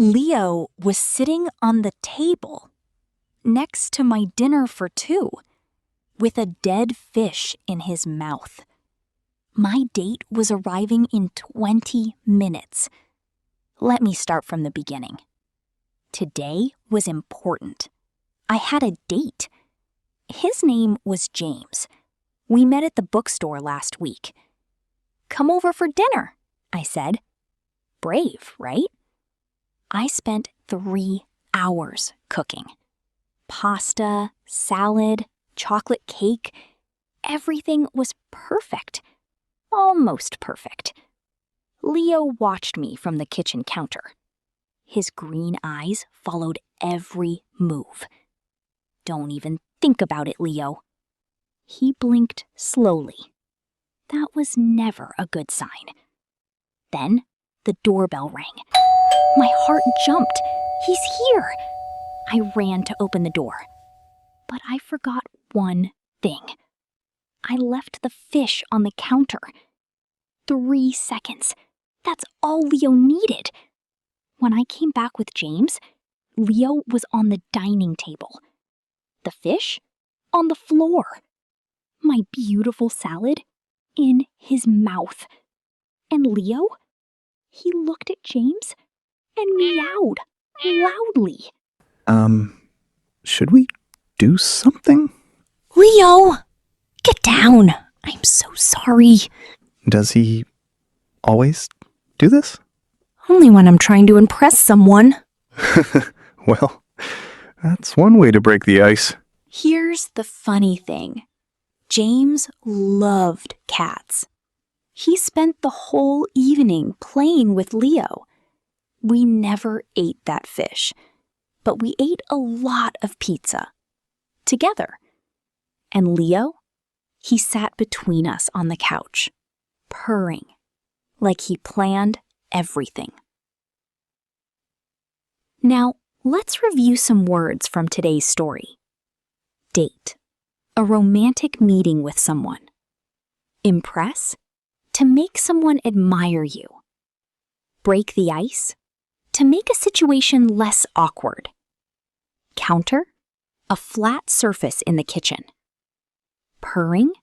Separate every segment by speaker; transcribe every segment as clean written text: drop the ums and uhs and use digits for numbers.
Speaker 1: Leo was sitting on the table next to my dinner for two, with a dead fish in his mouth. My date was arriving in 20 minutes. Let me start from the beginning. Today was important. I had a date. His name was James. We met at the bookstore last week. "Come over for dinner," I said. Brave, right? I spent 3 hours cooking. Pasta, salad, chocolate cake. Everything was perfect. Almost perfect. Leo watched me from the kitchen counter. His green eyes followed every move. "Don't even think about it, Leo." He blinked slowly. That was never a good sign. Then the doorbell rang. My heart jumped. He's here! I ran to open the door. But I forgot one thing. I left the fish on the counter. 3 seconds. That's all Leo needed. When I came back with James, Leo was on the dining table. The fish on the floor. My beautiful salad in his mouth. And Leo, he looked at James and meowed loudly.
Speaker 2: Should we do something?
Speaker 1: "Leo, get down. I'm so sorry."
Speaker 2: Does he always do this?
Speaker 1: Only when I'm trying to impress someone.
Speaker 2: Well, that's one way to break the ice.
Speaker 1: Here's the funny thing. James loved cats. He spent the whole evening playing with Leo. We never ate that fish, but we ate a lot of pizza together. And Leo, he sat between us on the couch, purring, like he planned everything. Now, let's review some words from today's story. Date, a romantic meeting with someone. Impress, to make someone admire you. Break the ice, to make a situation less awkward. Counter, a flat surface in the kitchen. Purring,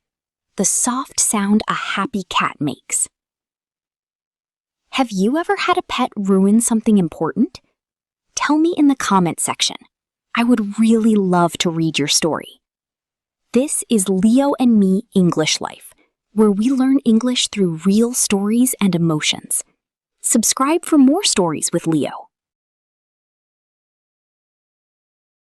Speaker 1: the soft sound a happy cat makes. Have you ever had a pet ruin something important? Tell me in the comment section. I would really love to read your story. This is Leo and Me English Life, where we learn English through real stories and emotions. Subscribe for more stories with Leo.